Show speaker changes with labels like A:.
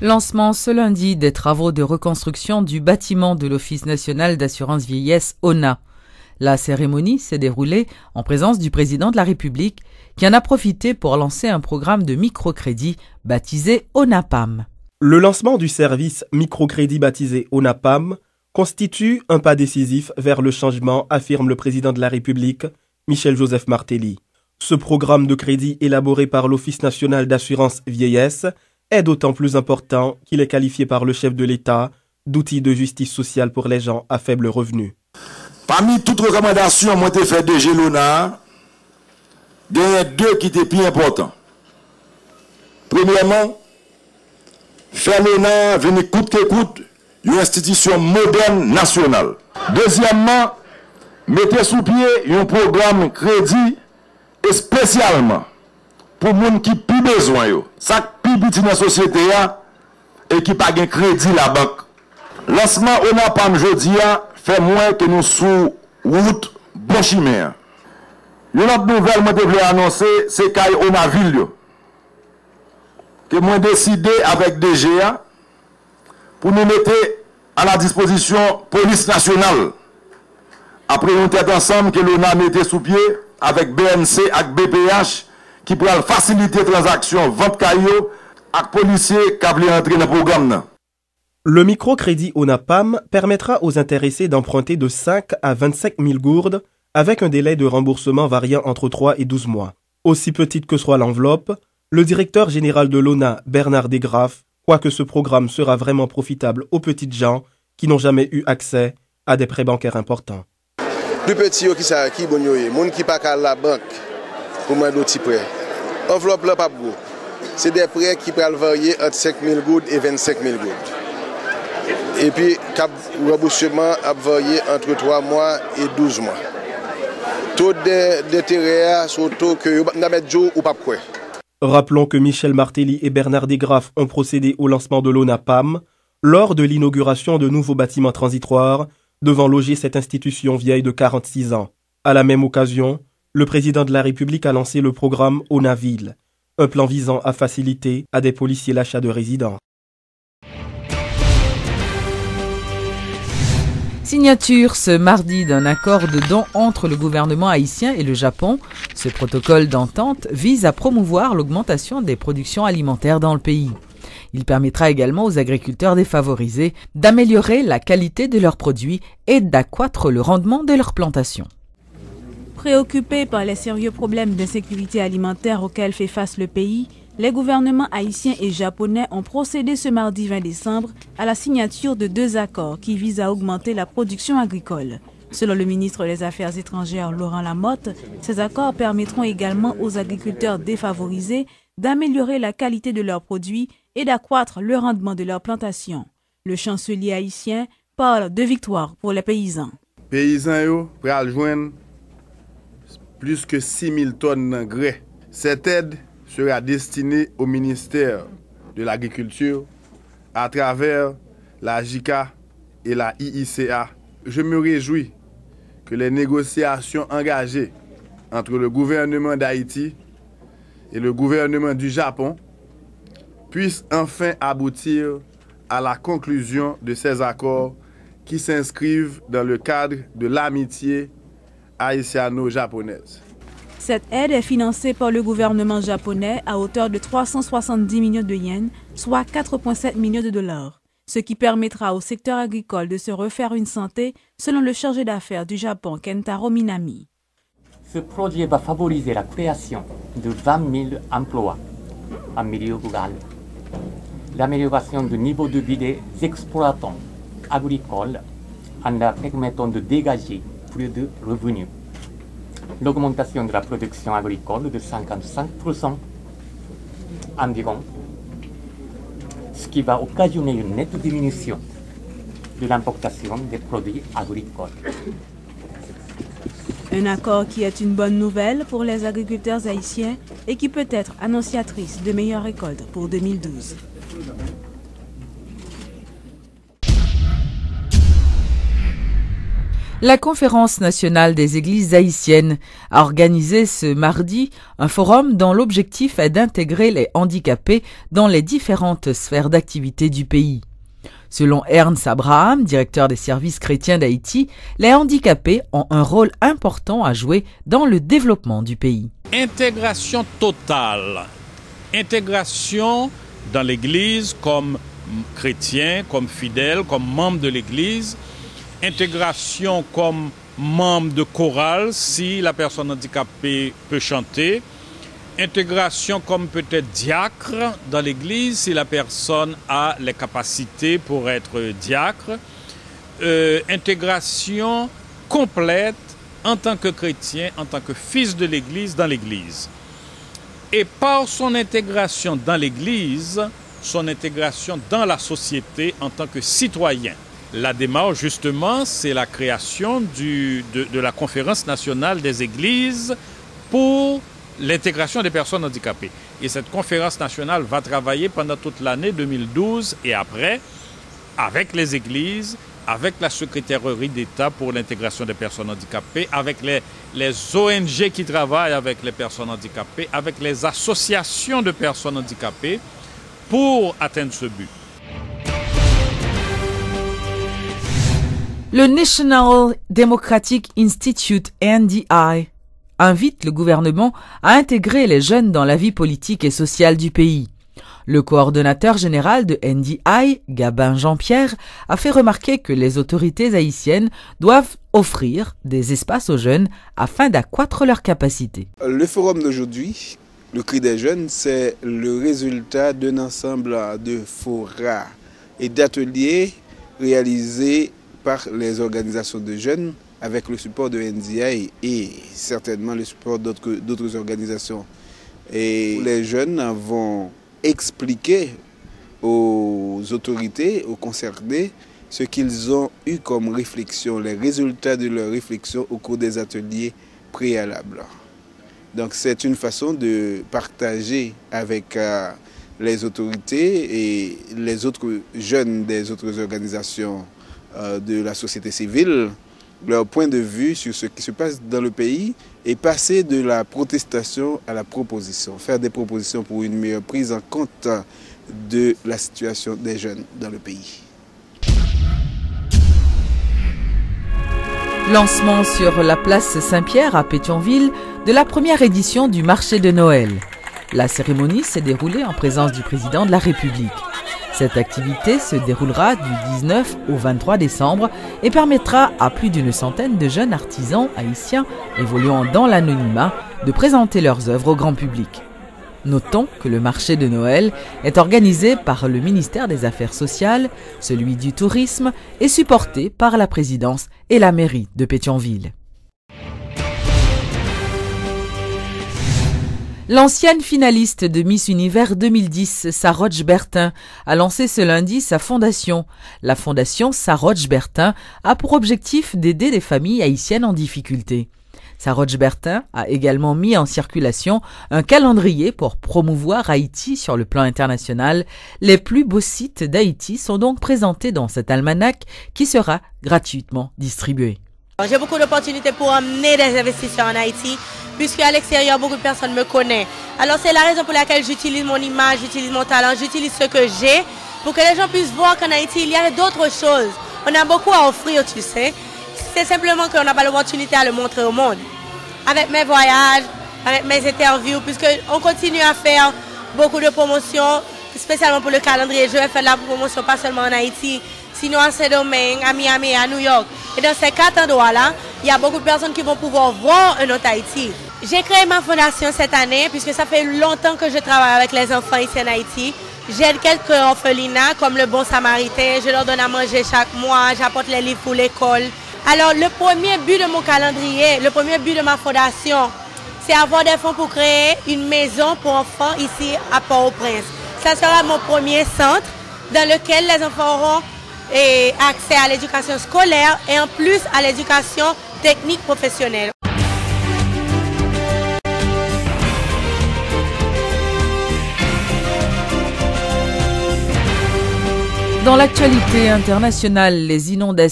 A: Lancement ce lundi des travaux de reconstruction du bâtiment de l'Office national d'assurance vieillesse ONA. La cérémonie s'est déroulée en présence du président de la République qui en a profité pour lancer un programme de microcrédit baptisé ONAPAM.
B: Le lancement du service microcrédit baptisé ONAPAM constitue un pas décisif vers le changement, affirme le président de la République, Michel-Joseph Martelly. Ce programme de crédit élaboré par l'Office national d'assurance vieillesse est d'autant plus important qu'il est qualifié par le chef de l'État d'outil de justice sociale pour les gens à faible revenu.
C: Parmi toutes les recommandations qui ont été faites de l'ONA, il y a deux qui étaient plus importants. Premièrement, faire l'ONA venir coûte que coûte une institution moderne nationale. Deuxièmement, mettre sous pied un programme crédit et spécialement pour les gens qui ont plus besoin. Ça qui plus petit dans la société et qui n'ont pas de crédit la banque. Lancement ONAPAM aujourd'hui fait moins que nous sous route bon chimère. Une autre nouvelle que je voulais annoncer, c'est qu'il y a ville que moi décidé avec DGA pour nous mettre à la disposition police nationale. Après une tête ensemble que l'on a mis sous pied avec BNC et BPH qui pourra faciliter les transactions vente caillou avec policiers qui veulent entrer dans le programme.
B: Le microcrédit ONAPAM permettra aux intéressés d'emprunter de 5 à 25 000 gourdes avec un délai de remboursement variant entre 3 et 12 mois. Aussi petite que soit l'enveloppe, le directeur général de l'ONA, Bernard Desgraffes, croit que ce programme sera vraiment profitable aux petites gens qui n'ont jamais eu accès à des prêts bancaires importants.
D: Plus petit qui bon yo, moun qui pas à la banque pour moi d'autres prêts. Enveloppe là pas gros. C'est des prêts qui peuvent varier entre 5 000 gouttes et 25 000 gouttes. Et puis le remboursement a varié entre 3 mois et 12 mois. Taux d'intérêt sur taux que n'a mettre jour ou pas quoi.
B: Rappelons que Michel Martelly et Bernard Desgraffes ont procédé au lancement de l'ONAPAM lors de l'inauguration de nouveaux bâtiments transitoires devant loger cette institution vieille de 46 ans. À la même occasion, le président de la République a lancé le programme ONAVille, un plan visant à faciliter à des policiers l'achat de résidence.
A: Signature ce mardi d'un accord de don entre le gouvernement haïtien et le Japon. Ce protocole d'entente vise à promouvoir l'augmentation des productions alimentaires dans le pays. Il permettra également aux agriculteurs défavorisés d'améliorer la qualité de leurs produits et d'accroître le rendement de leurs plantations.
E: Préoccupés par les sérieux problèmes d'insécurité alimentaire auxquels fait face le pays, les gouvernements haïtiens et japonais ont procédé ce mardi 20 décembre à la signature de 2 accords qui visent à augmenter la production agricole. Selon le ministre des Affaires étrangères Laurent Lamotte, ces accords permettront également aux agriculteurs défavorisés d'améliorer la qualité de leurs produits et d'accroître le rendement de leurs plantations. Le chancelier haïtien parle de victoire pour les paysans.
F: Les paysans pourront joindre plus que 6 000 tonnes d'engrais. Cette aide sera destinée au ministère de l'Agriculture à travers la JICA et la IICA. Je me réjouis que les négociations engagées entre le gouvernement d'Haïti et le gouvernement du Japon puissent enfin aboutir à la conclusion de ces accords qui s'inscrivent dans le cadre de l'amitié haïtiano-japonaise.
E: Cette aide est financée par le gouvernement japonais à hauteur de 370 millions de yens, soit 4,7 millions de dollars, ce qui permettra au secteur agricole de se refaire une santé, selon le chargé d'affaires du Japon, Kentaro Minami.
G: Ce projet va favoriser la création de 20 000 emplois en milieu rural, l'amélioration du niveau de vie des exploitants agricoles en leur permettant de dégager plus de revenus, l'augmentation de la production agricole de 55% environ, ce qui va occasionner une nette diminution de l'importation des produits agricoles.
E: Un accord qui est une bonne nouvelle pour les agriculteurs haïtiens et qui peut être annonciatrice de meilleures récoltes pour 2012.
A: La Conférence nationale des églises haïtiennes a organisé ce mardi un forum dont l'objectif est d'intégrer les handicapés dans les différentes sphères d'activité du pays. Selon Ernst Abraham, directeur des services chrétiens d'Haïti, les handicapés ont un rôle important à jouer dans le développement du pays.
H: Intégration totale. Intégration dans l'Église comme chrétien, comme fidèle, comme membre de l'Église. Intégration comme membre de chorale si la personne handicapée peut chanter. Intégration comme peut-être diacre dans l'Église si la personne a les capacités pour être diacre. Intégration complète en tant que chrétien, en tant que fils de l'Église dans l'Église. Et par son intégration dans l'Église, son intégration dans la société en tant que citoyen. La démarche, justement, c'est la création de la Conférence nationale des églises pour l'intégration des personnes handicapées. Et cette conférence nationale va travailler pendant toute l'année 2012 et après, avec les églises, avec la secrétairerie d'État pour l'intégration des personnes handicapées, avec les ONG qui travaillent avec les personnes handicapées, avec les associations de personnes handicapées, pour atteindre ce but.
A: Le National Democratic Institute, NDI, invite le gouvernement à intégrer les jeunes dans la vie politique et sociale du pays. Le coordonnateur général de NDI, Gabin Jean-Pierre, a fait remarquer que les autorités haïtiennes doivent offrir des espaces aux jeunes afin d'accroître leurs capacités.
I: Le forum d'aujourd'hui, le Cri des jeunes, c'est le résultat d'un ensemble de forats et d'ateliers réalisés par les organisations de jeunes avec le support de NDI et certainement le support d'autres organisations. Et les jeunes vont expliquer aux autorités, aux concernés, ce qu'ils ont eu comme réflexion, les résultats de leur réflexion au cours des ateliers préalables. Donc c'est une façon de partager avec les autorités et les autres jeunes des autres organisations de la société civile, leur point de vue sur ce qui se passe dans le pays et passer de la protestation à la proposition, faire des propositions pour une meilleure prise en compte de la situation des jeunes dans le pays.
A: Lancement sur la place Saint-Pierre à Pétionville de la première édition du marché de Noël. La cérémonie s'est déroulée en présence du président de la République. Cette activité se déroulera du 19 au 23 décembre et permettra à plus d'une centaine de jeunes artisans haïtiens évoluant dans l'anonymat de présenter leurs œuvres au grand public. Notons que le marché de Noël est organisé par le ministère des Affaires sociales, celui du tourisme et supporté par la présidence et la mairie de Pétionville. L'ancienne finaliste de Miss Univers 2010, Saroche Bertin, a lancé ce lundi sa fondation. La fondation Saroche Bertin a pour objectif d'aider des familles haïtiennes en difficulté. Saroche Bertin a également mis en circulation un calendrier pour promouvoir Haïti sur le plan international. Les plus beaux sites d'Haïti sont donc présentés dans cet almanach qui sera gratuitement distribué.
J: J'ai beaucoup d'opportunités pour amener des investisseurs en Haïti, puisqu'à l'extérieur, beaucoup de personnes me connaissent. Alors c'est la raison pour laquelle j'utilise mon image, j'utilise mon talent, j'utilise ce que j'ai, pour que les gens puissent voir qu'en Haïti, il y a d'autres choses. On a beaucoup à offrir, tu sais. C'est simplement qu'on n'a pas l'opportunité à le montrer au monde. Avec mes voyages, avec mes interviews, puisqu'on continue à faire beaucoup de promotions, spécialement pour le calendrier. Je vais faire de la promotion pas seulement en Haïti, sinon à Saint-Domingue, à Miami, à New York. Et dans ces 4 endroits-là, il y a beaucoup de personnes qui vont pouvoir voir un autre Haïti. J'ai créé ma fondation cette année, puisque ça fait longtemps que je travaille avec les enfants ici en Haïti. J'aide quelques orphelinats, comme le Bon Samaritain. Je leur donne à manger chaque mois, j'apporte les livres pour l'école. Alors, le premier but de mon calendrier, le premier but de ma fondation, c'est avoir des fonds pour créer une maison pour enfants ici à Port-au-Prince. Ça sera mon premier centre dans lequel les enfants auront accès à l'éducation scolaire et en plus à l'éducation technique professionnelle.
A: Dans l'actualité internationale, les inondations